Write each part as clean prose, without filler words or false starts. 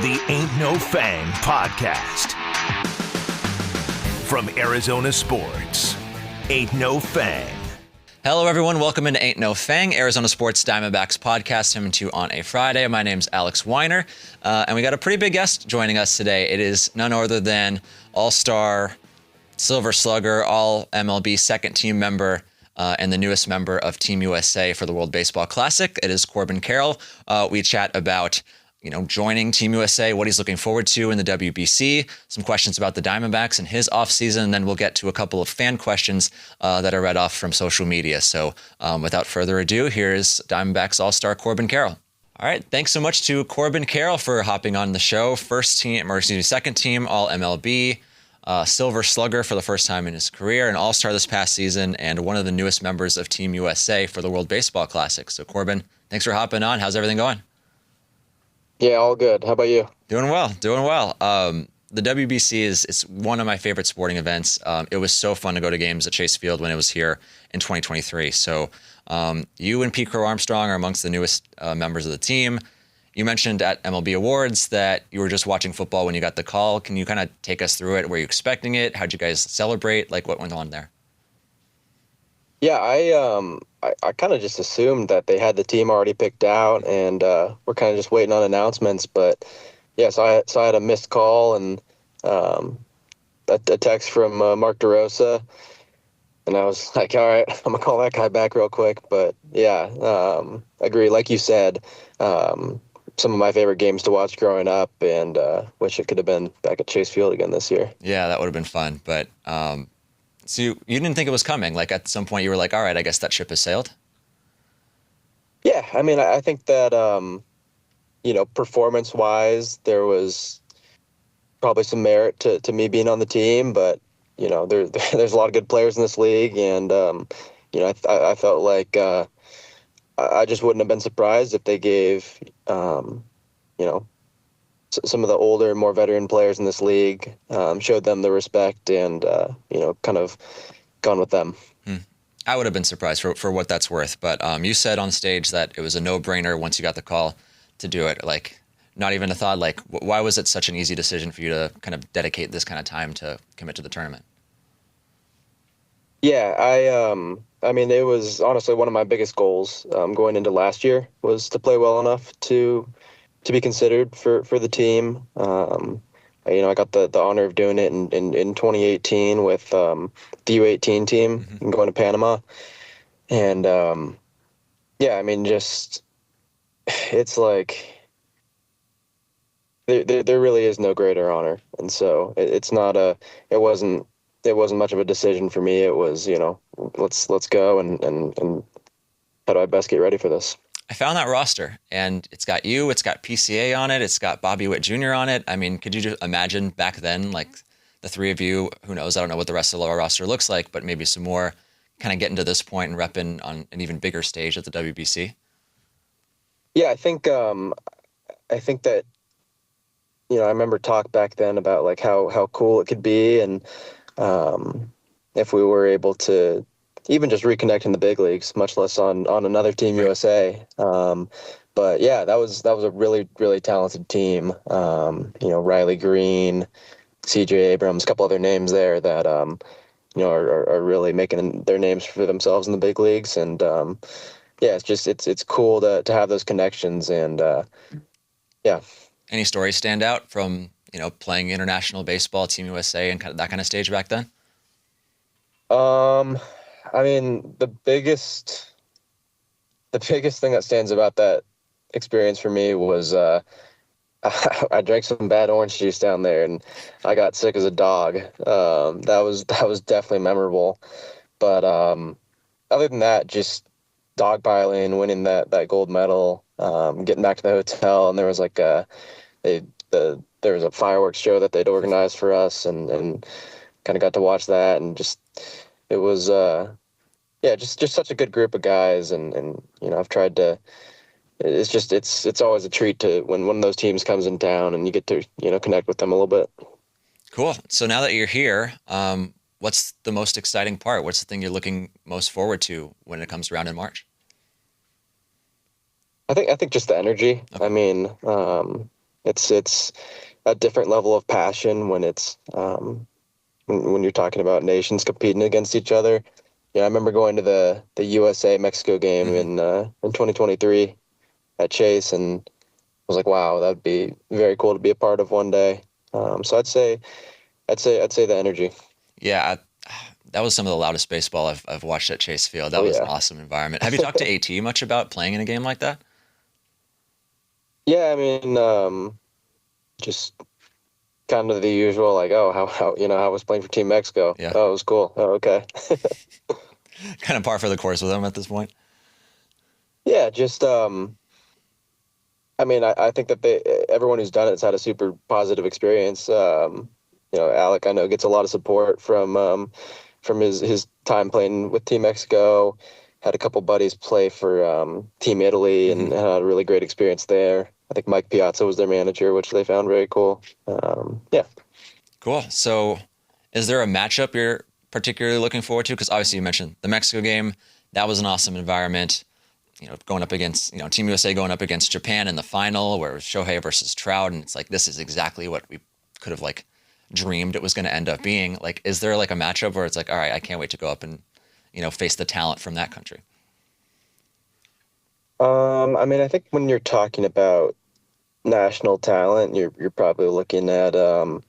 The Ain't No Fang Podcast. From Arizona Sports, Ain't No Fang. Hello, everyone. Welcome into Ain't No Fang, Arizona Sports Diamondbacks podcast, coming to you on a Friday. My name's Alex Weiner, and we got a pretty big guest joining us today. It is none other than All-Star, Silver Slugger, All-MLB second-team member, and the newest member of Team USA for the World Baseball Classic. It is Corbin Carroll. We chat about joining Team USA, what he's looking forward to in the WBC, some questions about the Diamondbacks and his offseason, and then we'll get to a couple of fan questions that are read off from social media. So without further ado, here's Diamondbacks All-Star Corbin Carroll. All right, thanks so much to Corbin Carroll for hopping on the show. Second team All-MLB, Silver Slugger for the first time in his career, an All-Star this past season, and one of the newest members of Team USA for the World Baseball Classic. So Corbin, thanks for hopping on. How's everything going? Yeah, all good. How about you? Doing well. The WBC is one of my favorite sporting events. It was so fun to go to games at Chase Field when it was here in 2023. So you and Pete Crow Armstrong are amongst the newest members of the team. You mentioned at MLB Awards that you were just watching football when you got the call. Can you kind of take us through it? Were you expecting it? How'd you guys celebrate? Like, what went on there? Yeah, I kind of just assumed that they had the team already picked out, and we're kind of just waiting on announcements. But yeah, so I had a missed call and a text from Mark DeRosa, and I was like, all right, I'm gonna call that guy back real quick. But yeah, agree. Like you said, some of my favorite games to watch growing up, and wish it could have been back at Chase Field again this year. Yeah, that would have been fun. But so you didn't think it was coming? Like at some point you were like, all right, I guess that ship has sailed? Yeah, I mean, I think that, performance-wise, there was probably some merit to me being on the team, but, there's a lot of good players in this league, and, I felt like I just wouldn't have been surprised if they gave, some of the older, more veteran players in this league, showed them the respect and, kind of gone with them. I would have been surprised for what that's worth. But you said on stage that it was a no-brainer once you got the call to do it. Like, not even a thought, like, why was it such an easy decision for you to kind of dedicate this kind of time to commit to the tournament? Yeah, I mean, it was honestly one of my biggest goals going into last year was to play well enough to be considered for the team. I got the honor of doing it in 2018 with the U18 team and going to Panama. And, I mean, just, it's like, there really is no greater honor. And so it wasn't much of a decision for me. It was, let's go and how do I best get ready for this? I found that roster, and it's got you, it's got PCA on it, it's got Bobby Witt Jr. on it. I mean, could you just imagine back then, like the three of you, who knows, I don't know what the rest of the roster looks like, but maybe some more kind of getting to this point and repping on an even bigger stage at the WBC? Yeah, I think that, I remember talk back then about like how cool it could be, and if we were able to even just reconnect in the big leagues, much less on another Team USA. But yeah, that was a really, really talented team. Riley Green, CJ Abrams, a couple other names there that, are really making their names for themselves in the big leagues. And it's cool to have those connections. And yeah. Any stories stand out from, playing international baseball, Team USA, and kind of that kind of stage back then? I mean, the biggest thing that stands about that experience for me was I drank some bad orange juice down there, and I got sick as a dog. That was definitely memorable. But other than that, just dogpiling, winning that gold medal, getting back to the hotel, and there was like there was a fireworks show that they'd organized for us, and kind of got to watch that, and just it was just such a good group of guys, and I've tried to. It's always a treat to when one of those teams comes in town and you get to connect with them a little bit. Cool. So now that you're here, what's the most exciting part? What's the thing you're looking most forward to when it comes around in March? I think just the energy. Okay. I mean, It's a different level of passion when it's when you're talking about nations competing against each other. Yeah, I remember going to the USA Mexico game in 2023 at Chase, and was like, wow, that'd be very cool to be a part of one day. So I'd say the energy. Yeah, that was some of the loudest baseball I've watched at Chase Field. That Oh was an yeah. awesome environment. Have you talked to AT much about playing in a game like that? Yeah, I mean, just kind of the usual, like, oh, how was playing for Team Mexico? Yeah, Oh, it was cool. Oh, okay. kind of par for the course with them at this point. Yeah, just I mean, I think that everyone who's done it's had a super positive experience. Alec, I know, gets a lot of support from his time playing with Team Mexico. Had a couple buddies play for Team Italy and had a really great experience there. I think Mike Piazza was their manager, which they found very cool. Yeah. Cool. So, is there a matchup you're particularly looking forward to? Because obviously you mentioned the Mexico game. That was an awesome environment. Going up against, Team USA going up against Japan in the final, where it was Shohei versus Trout, and it's like, this is exactly what we could have dreamed it was going to end up being. Like, is there a matchup where it's like, all right, I can't wait to go up and, face the talent from that country? I mean, I think when you're talking about national talent, you're probably looking at the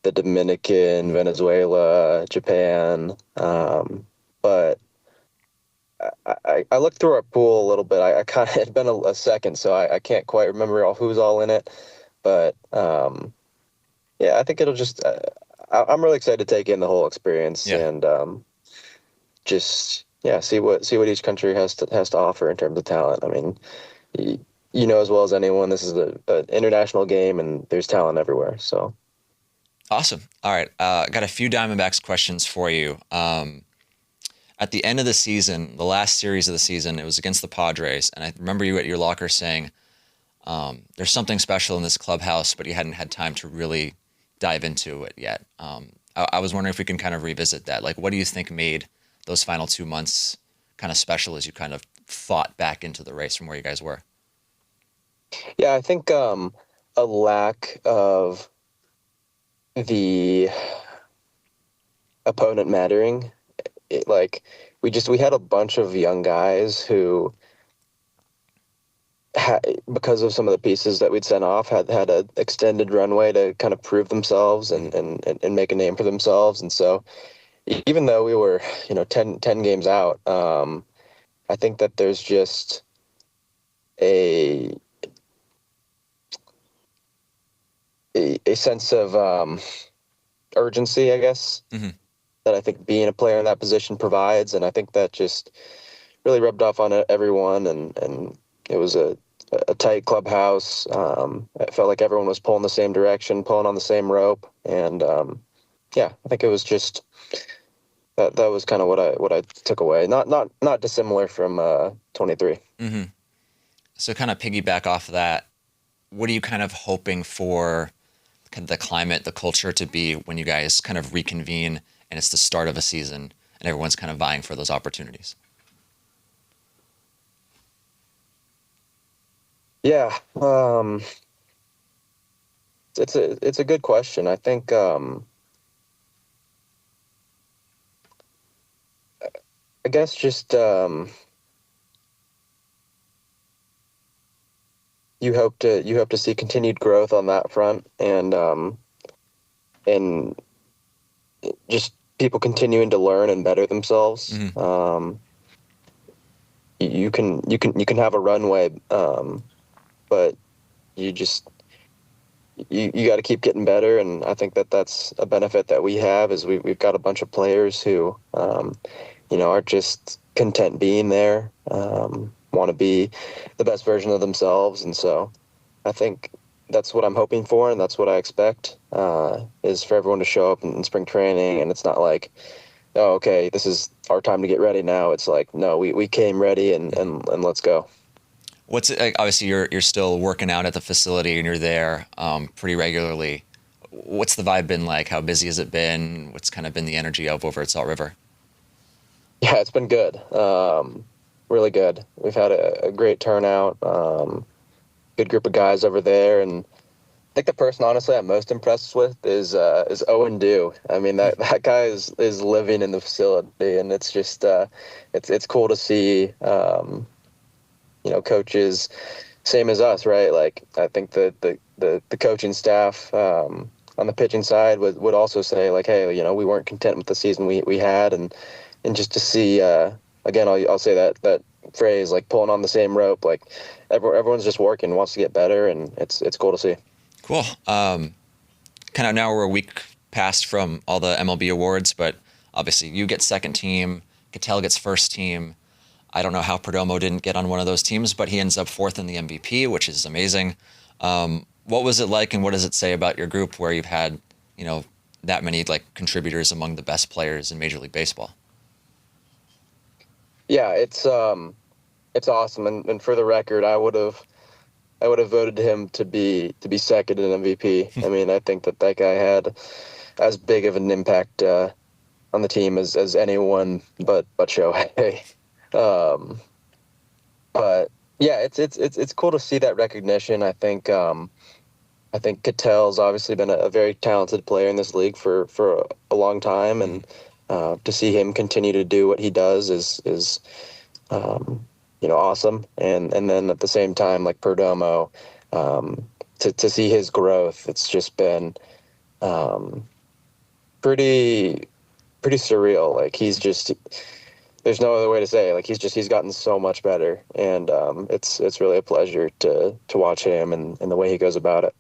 Dominican, Venezuela, Japan, but I looked through our pool a little bit. I kind of, it's been a second, so I can't quite remember who's all in it. But yeah, I think it'll just. I'm really excited to take in the whole experience and just see what each country has to offer in terms of talent. I mean, you know as well as anyone, this is an international game, and there's talent everywhere. So awesome. All right, got a few Diamondbacks questions for you. At the end of the season, the last series of the season, it was against the Padres, and I remember you at your locker saying, there's something special in this clubhouse, but you hadn't had time to really dive into it yet. I was wondering if we can kind of revisit that. Like, what do you think made those final 2 months kind of special as you kind of fought back into the race from where you guys were? Yeah, I think a lack of the opponent mattering. We had a bunch of young guys who because of some of the pieces that we'd sent off had an extended runway to kind of prove themselves and make a name for themselves. And so even though we were 10 games out, I think that there's just a sense of urgency, I guess, that I think being a player in that position provides. And I think that just really rubbed off on everyone. And it was a tight clubhouse. It felt like everyone was pulling the same direction, pulling on the same rope. And I think it was just that was kind of what I took away. Not dissimilar from 23. Mm-hmm. So kind of piggyback off of that, what are you kind of hoping for kind of the climate, the culture to be when you guys kind of reconvene and it's the start of a season and everyone's kind of vying for those opportunities? Yeah. It's a good question. I think I guess just you hope to see continued growth on that front and just people continuing to learn and better themselves. Mm-hmm. You can have a runway, but you got to keep getting better. And I think that that's a benefit that we have is we've got a bunch of players who, aren't just content being there, want to be the best version of themselves. And so I think that's what I'm hoping for. And that's what I expect, is for everyone to show up in spring training. And it's not like, oh, okay, this is our time to get ready now. It's like, no, we came ready and let's go. What's it like? Obviously, you're still working out at the facility and you're there pretty regularly. What's the vibe been like? How busy has it been? What's kind of been the energy of over at Salt River? Yeah, it's been good. Really good. We've had a great turnout. Good group of guys over there, and think the person honestly I'm most impressed with is Owen Dew. I mean that guy is living in the facility, and it's just it's cool to see coaches same as us, right? Like I think the coaching staff on the pitching side would also say like, hey, we weren't content with the season we had, and just to see again I'll say that phrase, like pulling on the same rope, like everyone's just working, wants to get better, and it's cool to see. Cool. Kind of now we're a week past from all the MLB awards, but obviously you get second team, Cattell gets first team. I don't know how Perdomo didn't get on one of those teams, but he ends up fourth in the MVP, which is amazing. What was it like, and what does it say about your group where you've had, that many like contributors among the best players in Major League Baseball? Yeah, it's awesome, and for the record, I would have voted him to be second in MVP. I mean, I think that guy had as big of an impact on the team as anyone but Shohei. But yeah, it's cool to see that recognition. I think Cattell's obviously been a very talented player in this league for a long time, and to see him continue to do what he does is awesome. And then at the same time, like Perdomo, to see his growth, it's just been pretty surreal. Like there's no other way to say it. Like he's gotten so much better, and it's really a pleasure to watch him and the way he goes about it.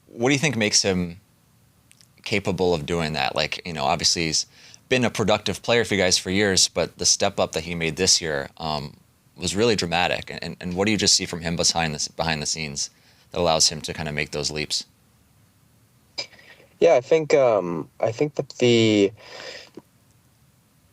What do you think makes him capable of doing that? Like, obviously he's been a productive player for you guys for years, but the step up that he made this year was really dramatic. And what do you just see from him behind the scenes that allows him to kind of make those leaps? Yeah, I think that the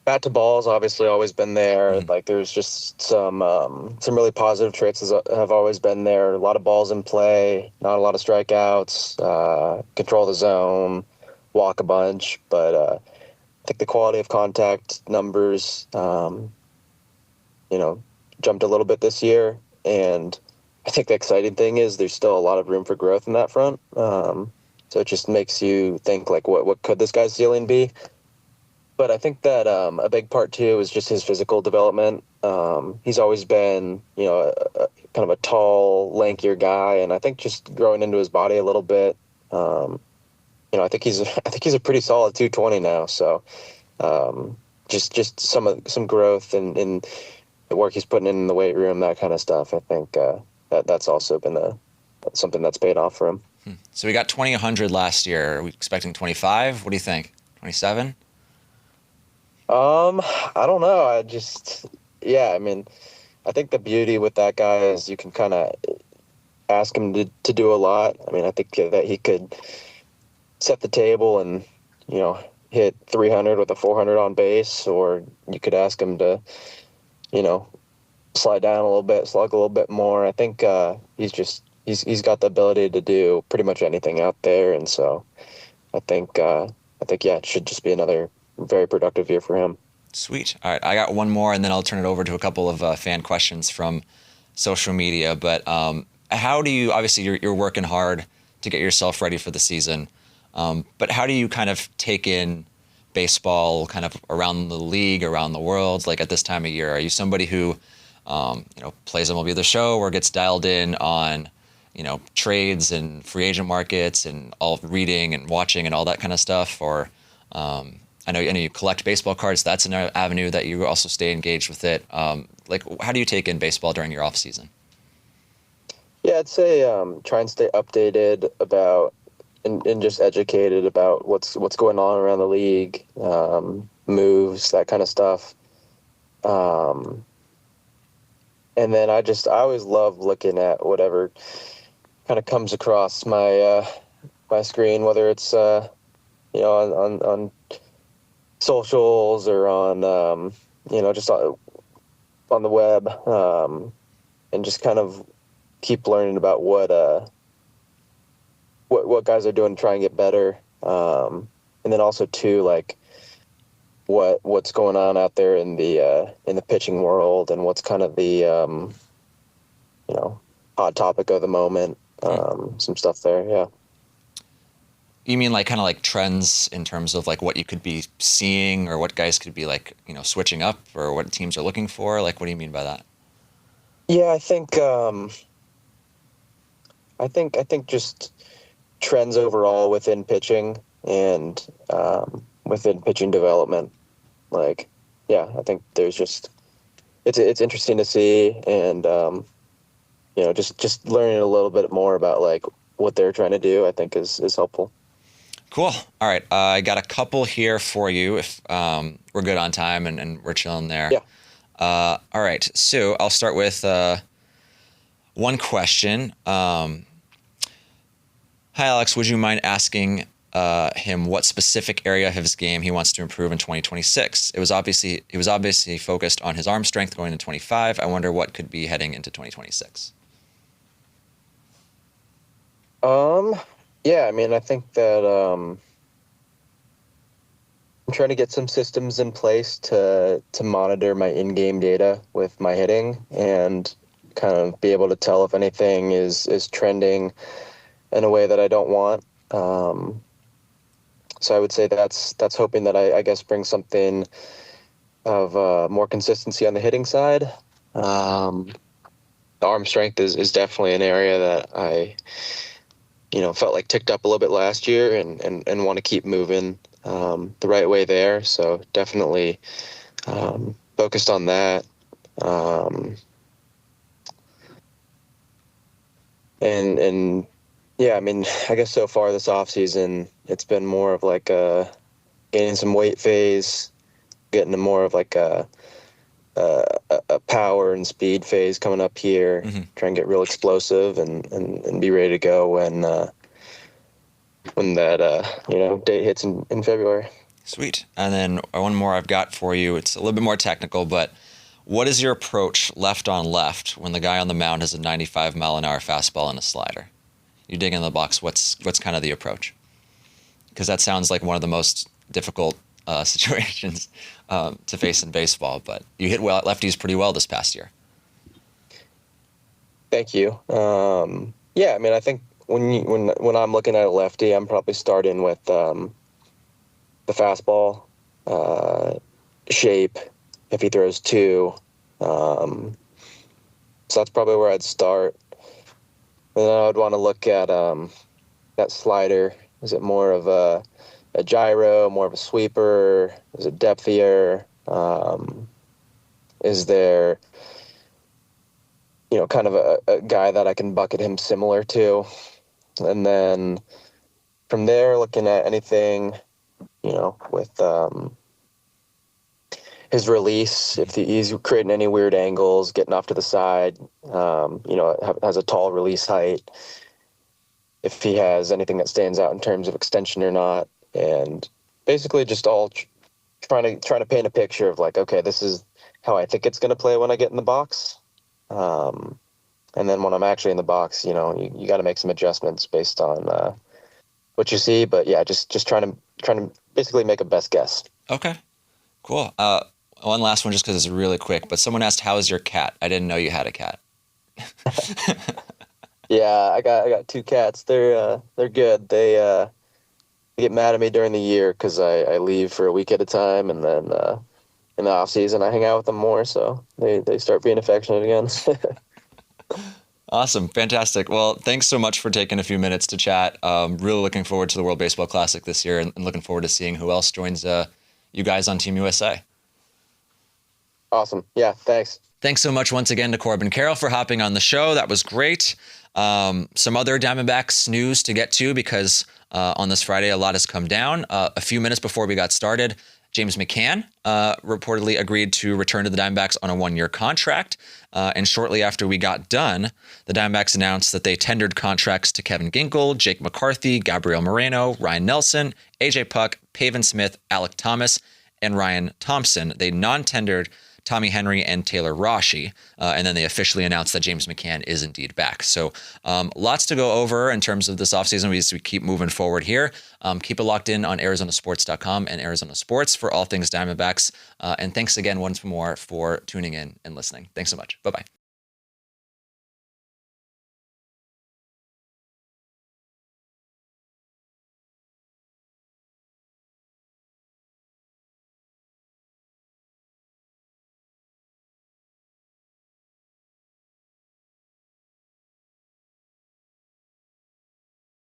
bat to ball has obviously always been there. Mm-hmm. Like there's just some really positive traits have always been there. A lot of balls in play, not a lot of strikeouts, control the zone, walk a bunch. But I think the quality of contact numbers, jumped a little bit this year. And I think the exciting thing is there's still a lot of room for growth in that front. So it just makes you think like, what could this guy's ceiling be? But I think that a big part too is just his physical development. He's always been, kind of a tall, lankier guy, and I think just growing into his body a little bit. I think he's a pretty solid 220 now. So just some growth in the work he's putting in the weight room, that kind of stuff. I think that's also been something that's paid off for him. So we got 2,100 last year. Are we expecting 25? What do you think? 27? I don't know. I mean, I think the beauty with that guy is you can kind of ask him to do a lot. I mean, I think that he could set the table and, hit 300 with a 400 on base, or you could ask him to, slide down a little bit, slug a little bit more. I think, he's got the ability to do pretty much anything out there. And so I think, yeah, it should just be another very productive year for him. Sweet. All right, I got one more, and then I'll turn it over to a couple of fan questions from social media. But how do you, obviously you're working hard to get yourself ready for the season, but how do you kind of take in baseball kind of around the league, around the world, like at this time of year? Are you somebody who, plays MLB The Show or gets dialed in on, trades and free agent markets and all reading and watching and all that kind of stuff? Or I know you collect baseball cards. That's an avenue that you also stay engaged with it. Like, how do you take in baseball during your off season? Yeah, I'd say try and stay updated about and just educated about what's going on around the league, moves, that kind of stuff. And then I always love looking at whatever kind of comes across my screen, whether it's on socials or on just on the web, and just kind of keep learning about what guys are doing to try and get better, and then also too, like what's going on out there in the pitching world, and what's kind of the hot topic of the moment. some stuff there. Yeah. You mean like kind of like trends in terms of like what you could be seeing or what guys could be like, switching up or what teams are looking for? Like, what do you mean by that? Yeah, I think just trends overall within pitching and within pitching development. Like, yeah, I think there's just it's interesting to see, and just learning a little bit more about like what they're trying to do, I think is helpful. Cool. All right. I got a couple here for you if we're good on time and we're chilling there. Yeah. All right. So I'll start with one question. Hi, Alex. Would you mind asking him what specific area of his game he wants to improve in 2026? He was obviously focused on his arm strength going into 25. I wonder what could be heading into 2026. Yeah, I mean, I think that I'm trying to get some systems in place to monitor my in-game data with my hitting and kind of be able to tell if anything is trending in a way that I don't want. So I would say that's hoping that I guess brings something of more consistency on the hitting side. The arm strength is definitely an area that I felt like ticked up a little bit last year and want to keep moving the right way there. So definitely focused on that. And yeah, I mean, I guess so far this offseason, it's been more of like gaining some weight phase, getting to more of like a power and speed phase coming up here, try and get real explosive and be ready to go when that date hits in February. Sweet. And then one more I've got for you. It's a little bit more technical, but what is your approach left on left when the guy on the mound has a 95-mile-an-hour fastball and a slider? You dig in the box. What's kind of the approach? Because that sounds like one of the most difficult situations to face in baseball. But you hit lefties pretty well this past year. Thank you. Yeah, I mean, I think when I'm looking at a lefty, I'm probably starting with the fastball shape. If he throws two, so that's probably where I'd start. And then I would want to look at that slider. Is it more of a gyro, more of a sweeper? Is it depthier? Is there, kind of a guy that I can bucket him similar to? And then from there, looking at anything, with his release, if he's creating any weird angles, getting off to the side, has a tall release height, if he has anything that stands out in terms of extension or not, and basically just all trying to paint a picture of like, okay, this is how I think it's going to play when I get in the box. And then when I'm actually in the box, you got to make some adjustments based on what you see. But yeah, just trying to basically make a best guess. Okay, cool. One last one, just because it's really quick. But someone asked, "How is your cat?" I didn't know you had a cat. Yeah, I got two cats. They're good. They get mad at me during the year because I leave for a week at a time, and then in the off season I hang out with them more. So they start being affectionate again. Awesome. Fantastic. Well, thanks so much for taking a few minutes to chat. Really looking forward to the World Baseball Classic this year and looking forward to seeing who else joins you guys on Team USA. Awesome. Yeah, thanks. Thanks so much once again to Corbin Carroll for hopping on the show. That was great. Some other Diamondbacks news to get to because on this Friday, a lot has come down. A few minutes before we got started, James McCann reportedly agreed to return to the Diamondbacks on a 1-year contract. And shortly after we got done, the Diamondbacks announced that they tendered contracts to Kevin Ginkel, Jake McCarthy, Gabriel Moreno, Ryan Nelson, AJ Puck, Pavin Smith, Alec Thomas, and Ryan Thompson. They non-tendered Tommy Henry and Taylor Rashi, and then they officially announced that James McCann is indeed back. So lots to go over in terms of this offseason as we keep moving forward here. Keep it locked in on ArizonaSports.com and Arizona Sports for all things Diamondbacks. And thanks again once more for tuning in and listening. Thanks so much. Bye-bye.